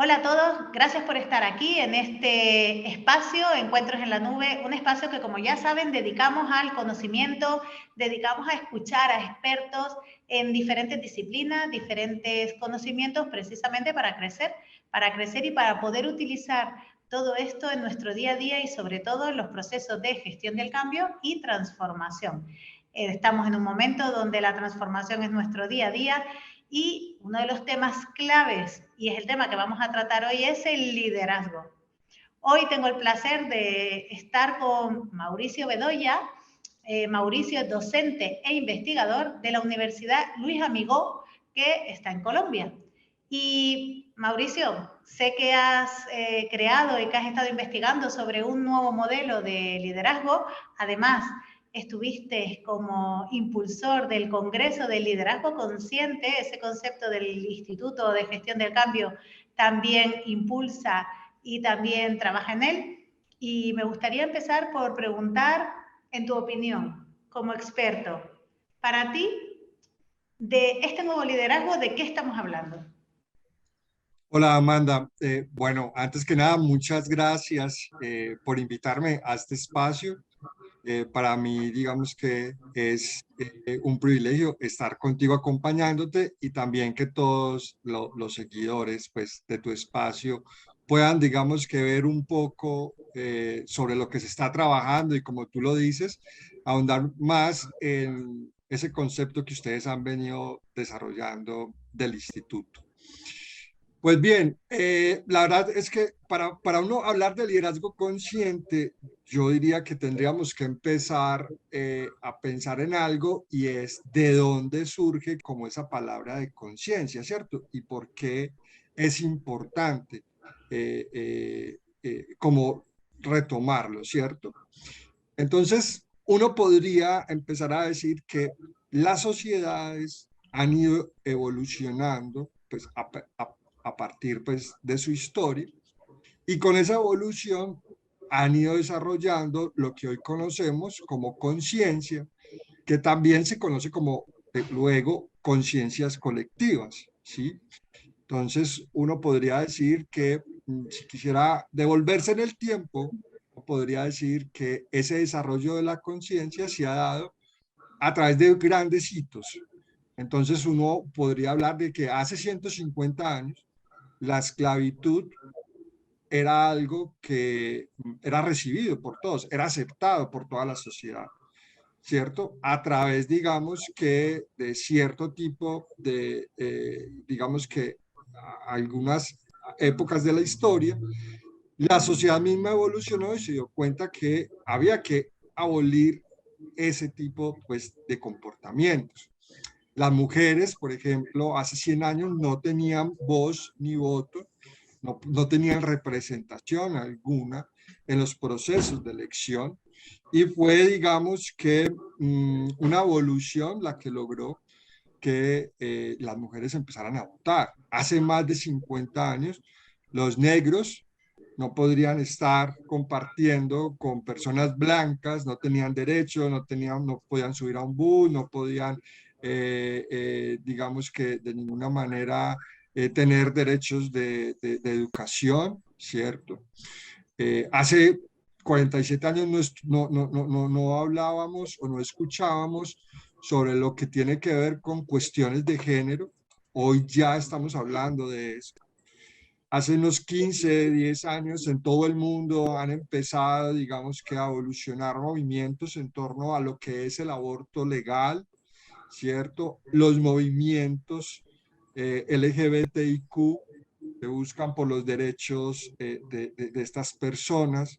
Hola a todos, gracias por estar aquí en este espacio, Encuentros en la Nube, un espacio que, como ya saben, dedicamos al conocimiento, dedicamos a escuchar a expertos en diferentes disciplinas, diferentes conocimientos, precisamente para crecer y para poder utilizar todo esto en nuestro día a día y sobre todo en los procesos de gestión del cambio y transformación. Estamos en un momento donde la transformación es nuestro día a día y uno de los temas claves, y es el tema que vamos a tratar hoy, es el liderazgo. Hoy tengo el placer de estar con Mauricio Bedoya. Mauricio es docente e investigador de la Universidad Luis Amigó, que está en Colombia. Y Mauricio, sé que has creado y que has estado investigando sobre un nuevo modelo de liderazgo. Además, estuviste como impulsor del Congreso del Liderazgo Consciente, ese concepto del Instituto de Gestión del Cambio también impulsa y también trabaja en él. Y me gustaría empezar por preguntar, en tu opinión, como experto, para ti, de este nuevo liderazgo, ¿de qué estamos hablando? Hola Amanda, bueno, antes que nada, muchas gracias por invitarme a este espacio. Para mí, digamos que es un privilegio estar contigo acompañándote y también que todos los seguidores pues, de tu espacio puedan, digamos que ver un poco sobre lo que se está trabajando y como tú lo dices, ahondar más en ese concepto que ustedes han venido desarrollando del instituto. Pues bien, la verdad es que para uno hablar de liderazgo consciente, yo diría que tendríamos que empezar a pensar en algo y es de dónde surge como esa palabra de conciencia, ¿cierto? Y por qué es importante como retomarlo, ¿cierto? Entonces, uno podría empezar a decir que las sociedades han ido evolucionando pues, a partir pues, de su historia y con esa evolución han ido desarrollando lo que hoy conocemos como conciencia, que también se conoce como luego conciencias colectivas, ¿sí? Entonces, uno podría decir que si quisiera devolverse en el tiempo, podría decir que ese desarrollo de la conciencia se ha dado a través de grandes hitos. Entonces, uno podría hablar de que hace 150 años la esclavitud era algo que era recibido por todos, era aceptado por toda la sociedad, ¿cierto? A través, digamos, que de cierto tipo de, digamos que algunas épocas de la historia, la sociedad misma evolucionó y se dio cuenta que había que abolir ese tipo pues, de comportamientos. Las mujeres, por ejemplo, hace 100 años no tenían voz ni voto, no tenían representación alguna en los procesos de elección y fue, digamos, que una evolución la que logró que las mujeres empezaran a votar. Hace más de 50 años, los negros no podrían estar compartiendo con personas blancas, no tenían derecho, no podían subir a un bus, no podían, digamos que de ninguna manera tener derechos de educación, ¿cierto? Hace 47 años no hablábamos o no escuchábamos sobre lo que tiene que ver con cuestiones de género. Hoy ya estamos hablando de eso. Hace unos 15, 10 años en todo el mundo han empezado, digamos que a evolucionar movimientos en torno a lo que es el aborto legal, ¿cierto? Los movimientos LGBTIQ que buscan por los derechos de estas personas.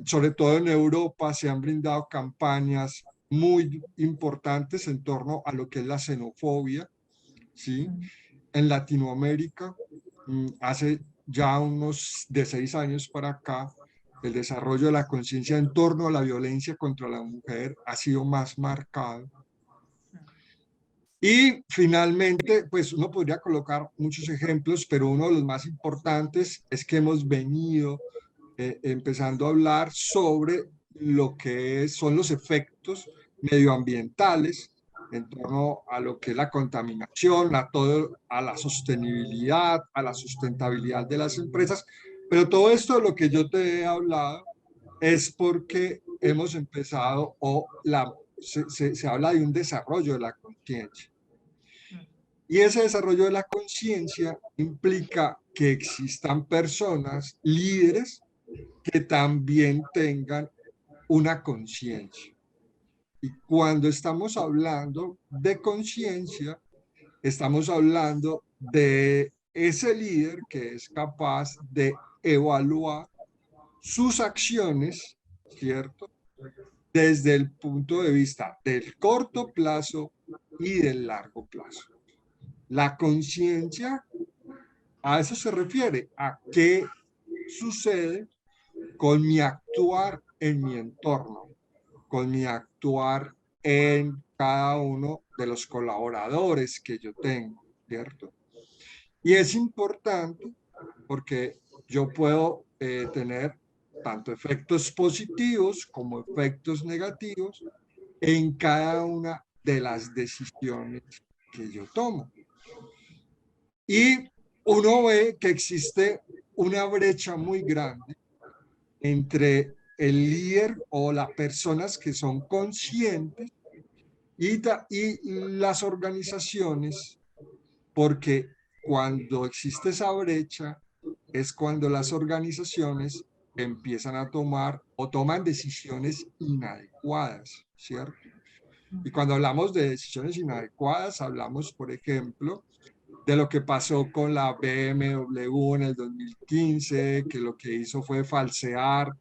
Sobre todo en Europa se han brindado campañas muy importantes en torno a lo que es la xenofobia, ¿sí? En Latinoamérica, hace ya unos de 6 años para acá, el desarrollo de la conciencia en torno a la violencia contra la mujer ha sido más marcado. Y finalmente, pues uno podría colocar muchos ejemplos, pero uno de los más importantes es que hemos venido empezando a hablar sobre lo que son los efectos medioambientales en torno a lo que es la contaminación, a la sostenibilidad, a la sustentabilidad de las empresas. Pero todo esto de lo que yo te he hablado es porque hemos empezado se habla de un desarrollo de la conciencia. Y ese desarrollo de la conciencia implica que existan personas, líderes, que también tengan una conciencia. Y cuando estamos hablando de conciencia, estamos hablando de ese líder que es capaz de evaluar sus acciones, ¿cierto? Desde el punto de vista del corto plazo y del largo plazo. La conciencia a eso se refiere, a qué sucede con mi actuar en mi entorno, con mi actuar en cada uno de los colaboradores que yo tengo, ¿cierto? Y es importante porque yo puedo tener tanto efectos positivos como efectos negativos en cada una de las decisiones que yo tomo. Y uno ve que existe una brecha muy grande entre el líder o las personas que son conscientes y las organizaciones, porque cuando existe esa brecha es cuando las organizaciones empiezan a tomar o toman decisiones inadecuadas, ¿cierto? Y cuando hablamos de decisiones inadecuadas, hablamos, por ejemplo, de lo que pasó con la BMW en el 2015, que lo que hizo fue falsear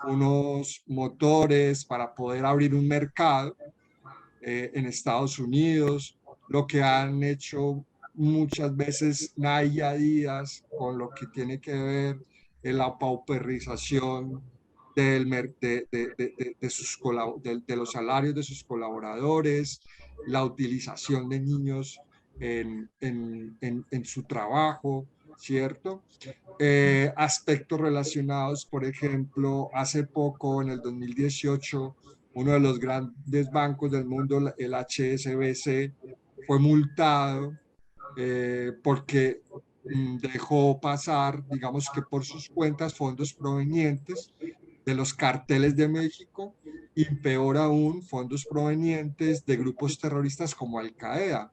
unos motores para poder abrir un mercado en Estados Unidos, lo que han hecho muchas veces Nike y Adidas con lo que tiene que ver en la pauperización de los salarios de sus colaboradores, la utilización de niños en su trabajo, ¿cierto? Aspectos relacionados, por ejemplo, hace poco, en el 2018, uno de los grandes bancos del mundo, el HSBC, fue multado porque dejó pasar, digamos que por sus cuentas, fondos provenientes de los carteles de México y peor aún, fondos provenientes de grupos terroristas como Al-Qaeda.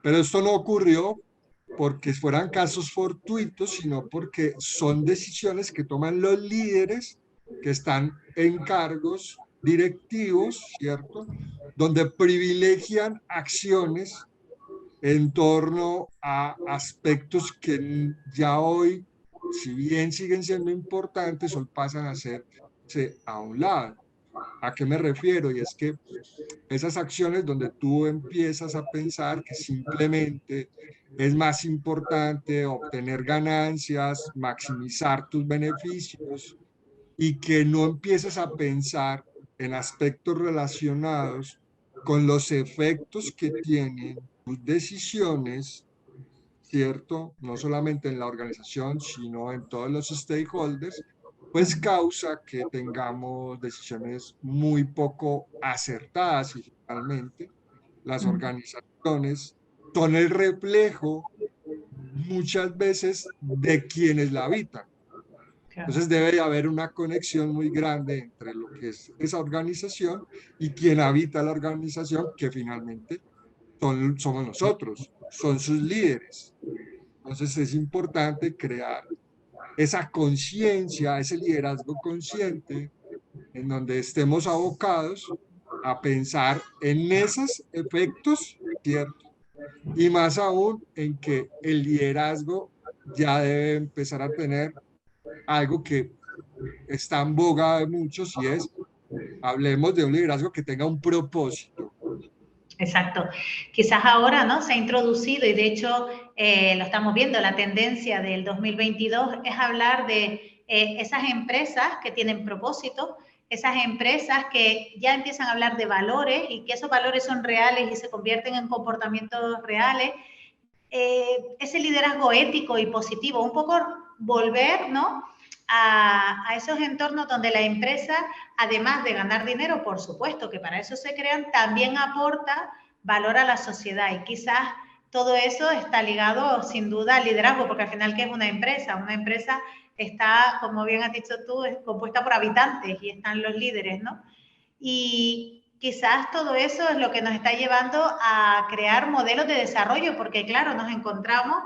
Pero esto no ocurrió porque fueran casos fortuitos, sino porque son decisiones que toman los líderes que están en cargos directivos, ¿cierto? Donde privilegian acciones en torno a aspectos que ya hoy, si bien siguen siendo importantes, hoy pasan a hacerse a un lado. ¿A qué me refiero? Y es que esas acciones donde tú empiezas a pensar que simplemente es más importante obtener ganancias, maximizar tus beneficios y que no empieces a pensar en aspectos relacionados con los efectos que tienen tus decisiones, ¿cierto? No solamente en la organización, sino en todos los stakeholders, pues causa que tengamos decisiones muy poco acertadas y finalmente las organizaciones son el reflejo muchas veces de quienes la habitan. Entonces debe de haber una conexión muy grande entre lo que es esa organización y quien habita la organización, que finalmente somos nosotros, son sus líderes. Entonces es importante crear esa conciencia, ese liderazgo consciente, en donde estemos abocados a pensar en esos efectos, ¿cierto? Y más aún en que el liderazgo ya debe empezar a tener algo que está en boga de muchos y es, hablemos de un liderazgo que tenga un propósito. Exacto. Quizás ahora, ¿no? Se ha introducido y de hecho lo estamos viendo, la tendencia del 2022 es hablar de esas empresas que tienen propósito, esas empresas que ya empiezan a hablar de valores y que esos valores son reales y se convierten en comportamientos reales. Ese liderazgo ético y positivo, un poco volver, ¿no? A esos entornos donde la empresa, además de ganar dinero, por supuesto que para eso se crean, también aporta valora la sociedad. Y quizás todo eso está ligado sin duda al liderazgo, porque al final, ¿qué es una empresa? Una empresa está, como bien has dicho tú, es compuesta por habitantes y están los líderes, ¿no? Y quizás todo eso es lo que nos está llevando a crear modelos de desarrollo, porque claro, nos encontramos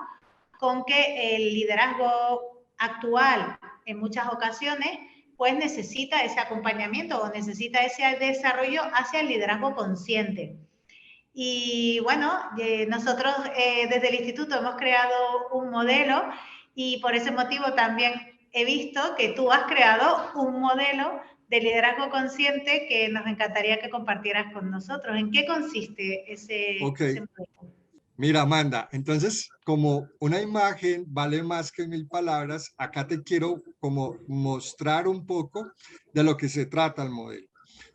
con que el liderazgo actual en muchas ocasiones pues necesita ese acompañamiento o necesita ese desarrollo hacia el liderazgo consciente. Y bueno, nosotros desde el instituto hemos creado un modelo y por ese motivo también he visto que tú has creado un modelo de liderazgo consciente que nos encantaría que compartieras con nosotros. ¿En qué consiste ese modelo? Mira, Amanda, entonces, como una imagen vale más que 1000 palabras, acá te quiero como mostrar un poco de lo que se trata el modelo.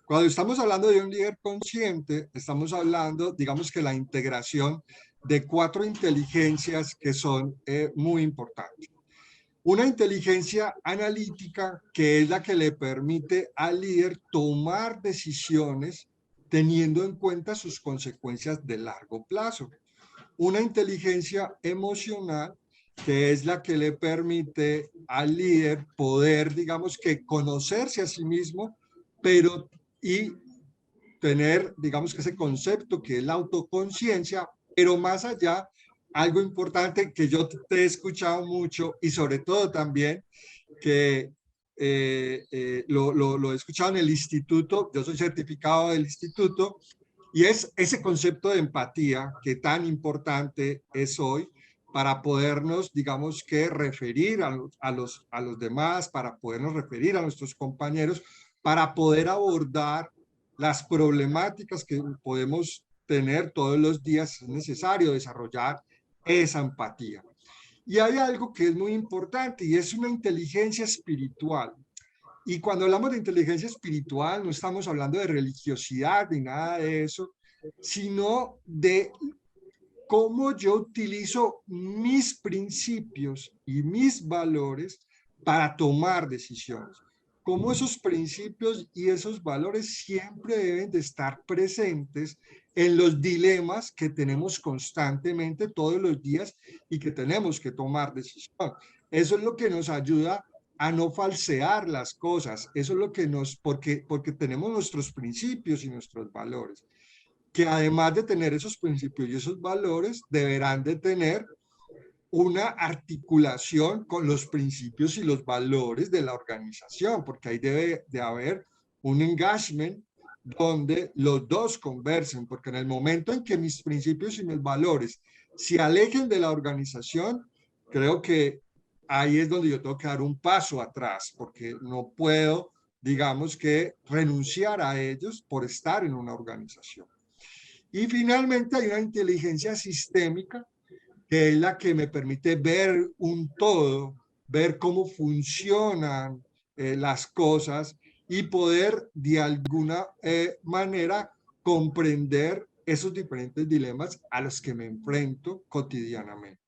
Cuando estamos hablando de un líder consciente, estamos hablando, digamos que la integración de 4 inteligencias que son muy importantes. Una inteligencia analítica, que es la que le permite al líder tomar decisiones teniendo en cuenta sus consecuencias de largo plazo. Una inteligencia emocional, que es la que le permite al líder poder, digamos que conocerse a sí mismo, pero y tener, digamos que ese concepto que es la autoconciencia, pero más allá, algo importante que yo te he escuchado mucho y sobre todo también que lo he escuchado en el instituto, yo soy certificado del instituto, y es ese concepto de empatía que tan importante es hoy para podernos, digamos que, referir a los demás, para podernos referir a nuestros compañeros, para poder abordar las problemáticas que podemos tener todos los días. Es necesario desarrollar esa empatía. Y hay algo que es muy importante y es una inteligencia espiritual. Y cuando hablamos de inteligencia espiritual, no estamos hablando de religiosidad ni nada de eso, sino de cómo yo utilizo mis principios y mis valores para tomar decisiones. Cómo esos principios y esos valores siempre deben de estar presentes en los dilemas que tenemos constantemente todos los días y que tenemos que tomar decisiones. Eso es lo que nos ayuda a no falsear las cosas. Eso es lo que porque tenemos nuestros principios y nuestros valores, que además de tener esos principios y esos valores, deberán de tener una articulación con los principios y los valores de la organización, porque ahí debe de haber un engagement donde los dos conversen, porque en el momento en que mis principios y mis valores se alejen de la organización, creo que ahí es donde yo tengo que dar un paso atrás, porque no puedo, digamos que, renunciar a ellos por estar en una organización. Y finalmente hay una inteligencia sistémica, que es la que me permite ver un todo, ver cómo funcionan las cosas y poder de alguna manera comprender esos diferentes dilemas a los que me enfrento cotidianamente.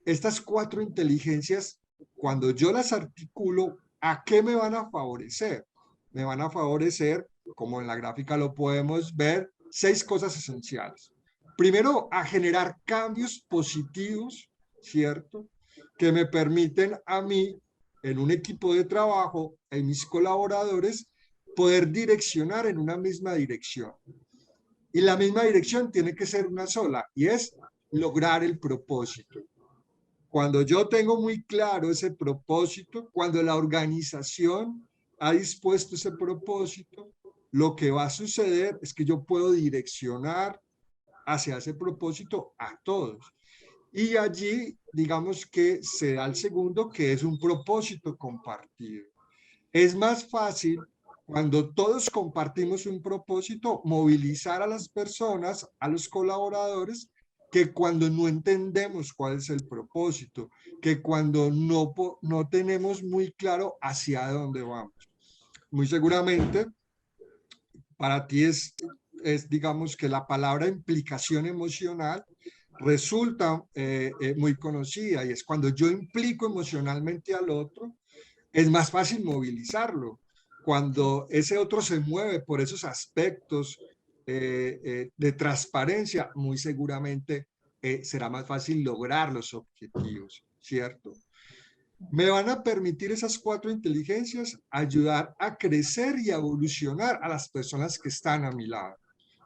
Estas 4 inteligencias, cuando yo las articulo, ¿a qué me van a favorecer? Me van a favorecer, como en la gráfica lo podemos ver, 6 cosas esenciales. Primero, a generar cambios positivos, ¿cierto? Que me permiten a mí, en un equipo de trabajo, en mis colaboradores, poder direccionar en una misma dirección. Y la misma dirección tiene que ser una sola, y es lograr el propósito. Cuando yo tengo muy claro ese propósito, cuando la organización ha dispuesto ese propósito, lo que va a suceder es que yo puedo direccionar hacia ese propósito a todos. Y allí, digamos que se da el segundo, que es un propósito compartido. Es más fácil cuando todos compartimos un propósito, movilizar a las personas, a los colaboradores, que cuando no entendemos cuál es el propósito, que cuando no tenemos muy claro hacia dónde vamos. Muy seguramente para ti digamos que la palabra implicación emocional resulta muy conocida, y es cuando yo implico emocionalmente al otro, es más fácil movilizarlo. Cuando ese otro se mueve por esos aspectos de transparencia, muy seguramente será más fácil lograr los objetivos, ¿cierto? Me van a permitir esas 4 inteligencias ayudar a crecer y a evolucionar a las personas que están a mi lado.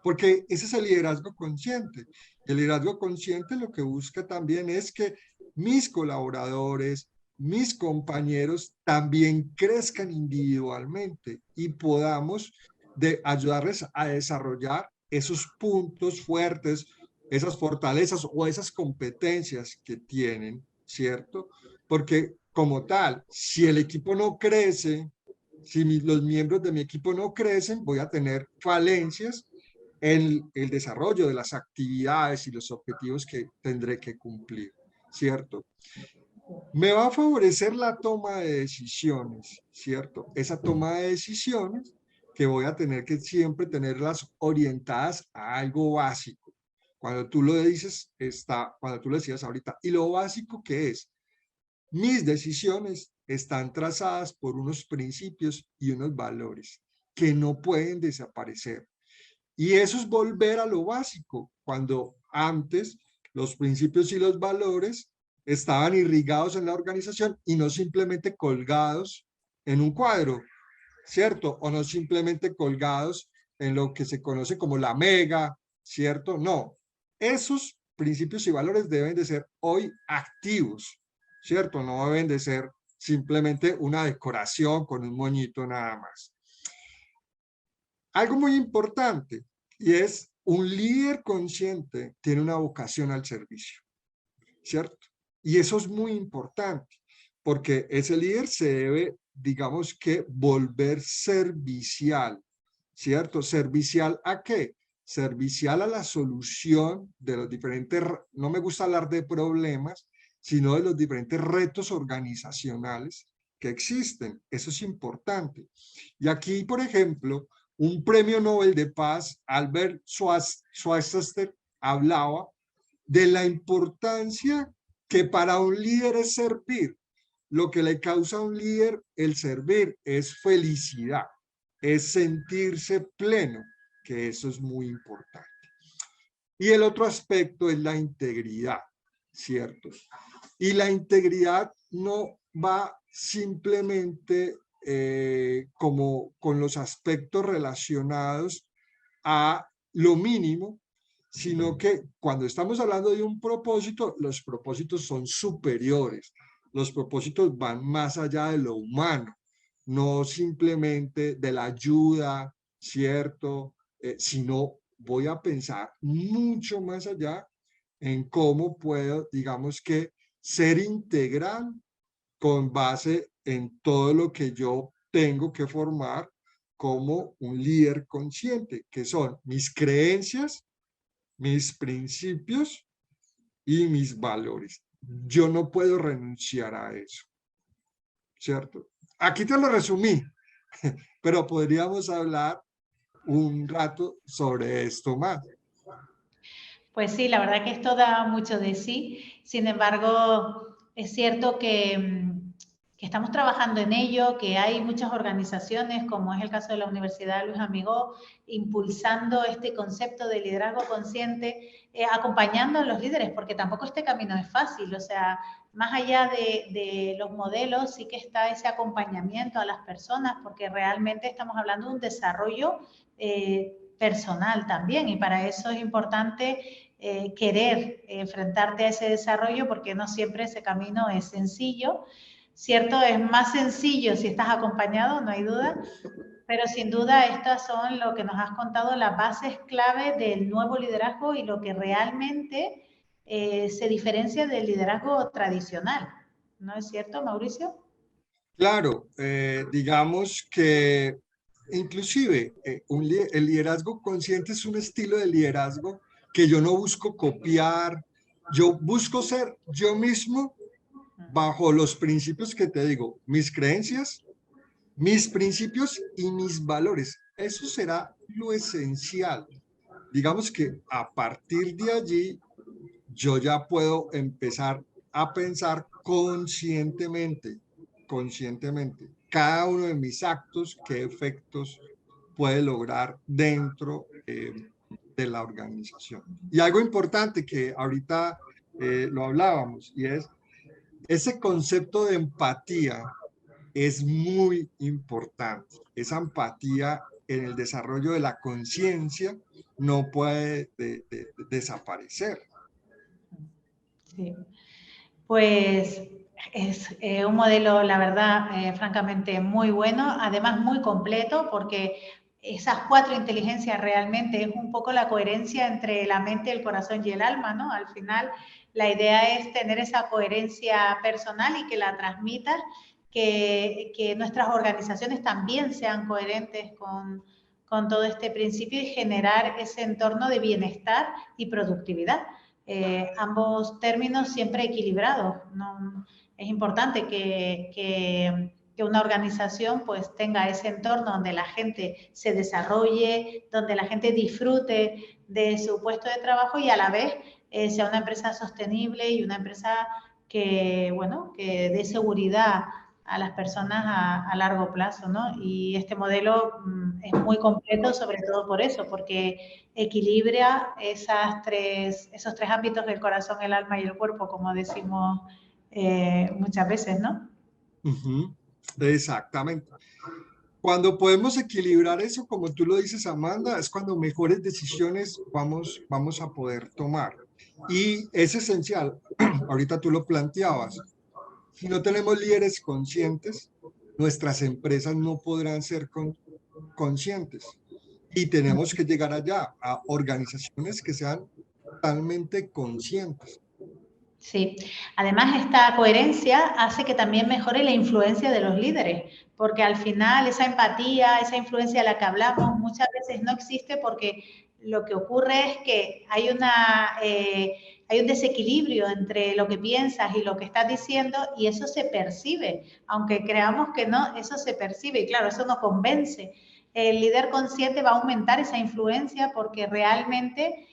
Porque ese es el liderazgo consciente. El liderazgo consciente lo que busca también es que mis colaboradores, mis compañeros también crezcan individualmente y podamos ayudarles a desarrollar esos puntos fuertes, esas fortalezas o esas competencias que tienen, ¿cierto? Porque como tal, si el equipo no crece, si los miembros de mi equipo no crecen, voy a tener falencias en el desarrollo de las actividades y los objetivos que tendré que cumplir, ¿cierto? Me va a favorecer la toma de decisiones, ¿cierto? Esa toma de decisiones que voy a tener que siempre tenerlas orientadas a algo básico. Cuando tú lo dices, cuando tú lo decías ahorita, y lo básico que es, mis decisiones están trazadas por unos principios y unos valores que no pueden desaparecer. Y eso es volver a lo básico, cuando antes los principios y los valores estaban irrigados en la organización y no simplemente colgados en un cuadro, ¿cierto? O no simplemente colgados en lo que se conoce como la mega, ¿cierto? No, esos principios y valores deben de ser hoy activos, ¿cierto? No deben de ser simplemente una decoración con un moñito nada más. Algo muy importante, y es un líder consciente tiene una vocación al servicio, ¿cierto? Y eso es muy importante, porque ese líder se debe, digamos que, volver servicial, ¿cierto? ¿Servicial a qué? Servicial a la solución de los diferentes, no me gusta hablar de problemas, sino de los diferentes retos organizacionales que existen. Eso es importante. Y aquí, por ejemplo, un premio Nobel de Paz, Albert Schweitzer, hablaba de la importancia que para un líder es servir. Lo que le causa a un líder el servir es felicidad, es sentirse pleno, que eso es muy importante. Y el otro aspecto es la integridad, ¿cierto? Y la integridad no va simplemente como con los aspectos relacionados a lo mínimo, sino que cuando estamos hablando de un propósito, los propósitos son superiores. Los propósitos van más allá de lo humano, no simplemente de la ayuda, ¿cierto? Sino voy a pensar mucho más allá en cómo puedo, digamos que, ser integral con base en todo lo que yo tengo que formar como un líder consciente, que son mis creencias, mis principios y mis valores. Yo no puedo renunciar a eso, ¿cierto? Aquí te lo resumí, pero podríamos hablar un rato sobre esto más. Pues sí, la verdad que esto da mucho de sí. Sin embargo, es cierto que estamos trabajando en ello, que hay muchas organizaciones, como es el caso de la Universidad Luis Amigó, impulsando este concepto de liderazgo consciente, acompañando a los líderes, porque tampoco este camino es fácil. O sea, más allá de los modelos, sí que está ese acompañamiento a las personas, porque realmente estamos hablando de un desarrollo personal también, y para eso es importante querer enfrentarte a ese desarrollo, porque no siempre ese camino es sencillo, ¿cierto? Es más sencillo si estás acompañado, no hay duda, pero sin duda estas son lo que nos has contado, las bases clave del nuevo liderazgo y lo que realmente se diferencia del liderazgo tradicional. ¿No es cierto, Mauricio? Claro, digamos que inclusive el liderazgo consciente es un estilo de liderazgo que yo no busco copiar, yo busco ser yo mismo bajo los principios que te digo, mis creencias, mis principios y mis valores. Eso será lo esencial. Digamos que a partir de allí yo ya puedo empezar a pensar conscientemente, cada uno de mis actos, qué efectos puede lograr dentro de la organización. Y algo importante que ahorita lo hablábamos, y es ese concepto de empatía es muy importante. Esa empatía en el desarrollo de la conciencia no puede desaparecer. Sí. Pues es un modelo, la verdad, francamente muy bueno, además muy completo, porque esas 4 inteligencias realmente es un poco la coherencia entre la mente, el corazón y el alma, ¿no? Al final, la idea es tener esa coherencia personal y que la transmitas, que nuestras organizaciones también sean coherentes con todo este principio y generar ese entorno de bienestar y productividad. Ambos términos siempre equilibrados. ¿No? Es importante que una organización pues tenga ese entorno donde la gente se desarrolle, donde la gente disfrute de su puesto de trabajo y a la vez sea una empresa sostenible y una empresa que, bueno, que dé seguridad a las personas a largo plazo, ¿no? Y este modelo es muy completo, sobre todo por eso, porque equilibra esos tres ámbitos del corazón, el alma y el cuerpo, como decimos muchas veces, ¿no? Exactamente. Cuando podemos equilibrar eso, como tú lo dices, Amanda, es cuando mejores decisiones vamos a poder tomar. Y es esencial, ahorita tú lo planteabas, si no tenemos líderes conscientes, nuestras empresas no podrán ser conscientes. Y tenemos que llegar allá, a organizaciones que sean totalmente conscientes. Sí, además esta coherencia hace que también mejore la influencia de los líderes, porque al final esa empatía, esa influencia de la que hablamos muchas veces no existe porque lo que ocurre es que hay un desequilibrio entre lo que piensas y lo que estás diciendo y eso se percibe, aunque creamos que no, eso se percibe y claro, eso no convence. El líder consciente va a aumentar esa influencia porque realmente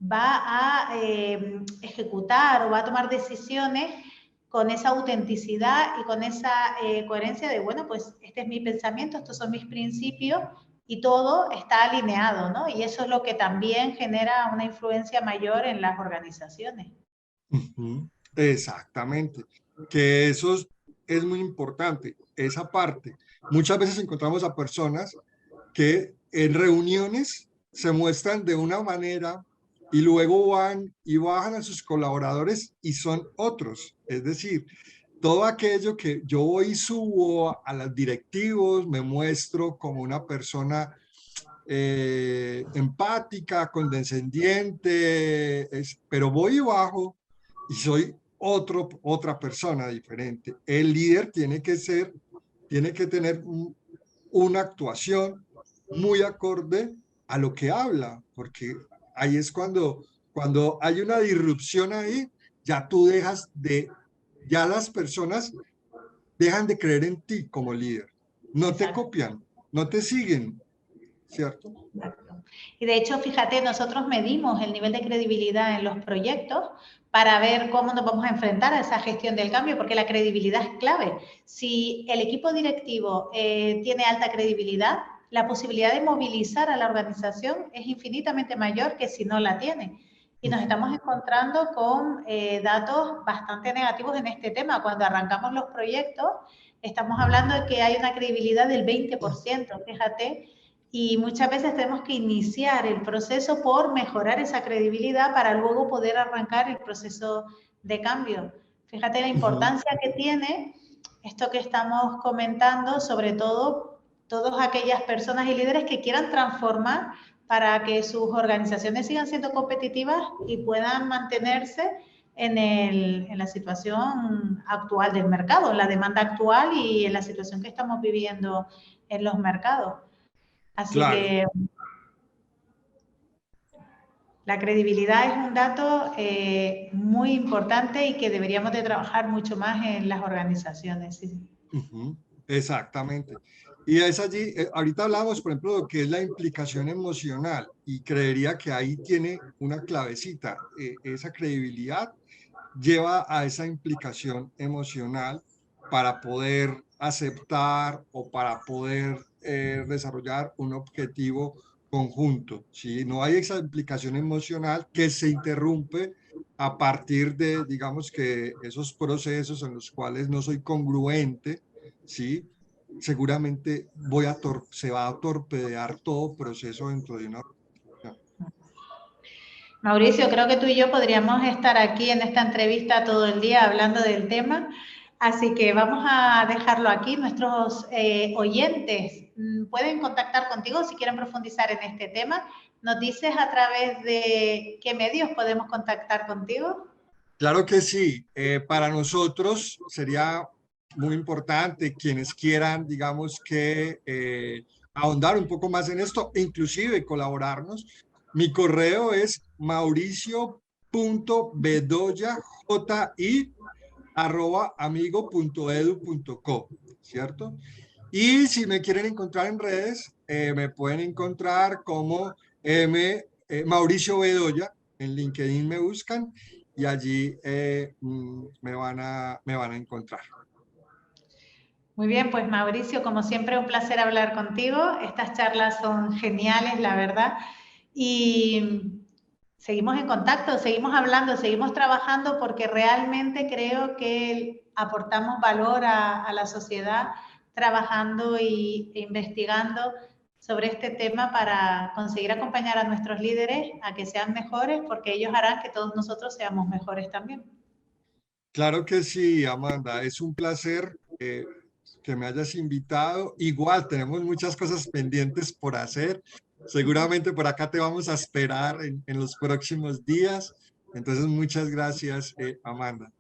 va a ejecutar o va a tomar decisiones con esa autenticidad y con esa coherencia de, bueno, pues este es mi pensamiento, estos son mis principios y todo está alineado, ¿no? Y eso es lo que también genera una influencia mayor en las organizaciones. Exactamente, que eso es muy importante, esa parte. Muchas veces encontramos a personas que en reuniones se muestran de una manera y luego van y bajan a sus colaboradores y son otros. Es decir, todo aquello que yo voy y subo a los directivos, me muestro como una persona empática, condescendiente, pero voy y bajo y soy otra persona diferente. El líder tiene que tener una actuación muy acorde a lo que habla, porque ahí es cuando hay una disrupción ahí, ya tú ya las personas dejan de creer en ti como líder. No te Exacto. copian, no te siguen, ¿cierto? Exacto. Y de hecho, fíjate, nosotros medimos el nivel de credibilidad en los proyectos para ver cómo nos vamos a enfrentar a esa gestión del cambio, porque la credibilidad es clave. Si el equipo directivo tiene alta credibilidad, la posibilidad de movilizar a la organización es infinitamente mayor que si no la tiene. Y nos estamos encontrando con datos bastante negativos en este tema. Cuando arrancamos los proyectos, estamos hablando de que hay una credibilidad del 20%, fíjate, y muchas veces tenemos que iniciar el proceso por mejorar esa credibilidad para luego poder arrancar el proceso de cambio. Fíjate la importancia que tiene esto que estamos comentando, sobre todo todas aquellas personas y líderes que quieran transformar para que sus organizaciones sigan siendo competitivas y puedan mantenerse en la situación actual del mercado, en la demanda actual y en la situación que estamos viviendo en los mercados. Así Claro. que la credibilidad es un dato muy importante y que deberíamos de trabajar mucho más en las organizaciones. Sí. Exactamente. Y es allí, ahorita hablamos, por ejemplo, de lo que es la implicación emocional y creería que ahí tiene una clavecita. Esa credibilidad lleva a esa implicación emocional para poder aceptar o para poder desarrollar un objetivo conjunto, ¿sí? No hay esa implicación emocional que se interrumpe a partir de, digamos que esos procesos en los cuales no soy congruente, ¿sí? Seguramente se va a torpedear todo proceso dentro de una organización. Mauricio, creo que tú y yo podríamos estar aquí en esta entrevista todo el día hablando del tema, así que vamos a dejarlo aquí. Nuestros oyentes pueden contactar contigo si quieren profundizar en este tema. ¿Nos dices a través de qué medios podemos contactar contigo? Claro que sí. Para nosotros sería muy importante quienes quieran, digamos que ahondar un poco más en esto, inclusive colaborarnos. Mi correo es mauricio.bedoya@amigo.edu.co, ¿cierto? Y si me quieren encontrar en redes, me pueden encontrar como Mauricio Bedoya. En LinkedIn me buscan y allí me van a encontrar. Muy bien, pues Mauricio, como siempre, un placer hablar contigo. Estas charlas son geniales, la verdad. Y seguimos en contacto, seguimos hablando, seguimos trabajando porque realmente creo que aportamos valor a la sociedad trabajando e investigando sobre este tema para conseguir acompañar a nuestros líderes a que sean mejores, porque ellos harán que todos nosotros seamos mejores también. Claro que sí, Amanda, es un placer que me hayas invitado. Igual tenemos muchas cosas pendientes por hacer. Seguramente por acá te vamos a esperar en los próximos días. Entonces, muchas gracias, Amanda.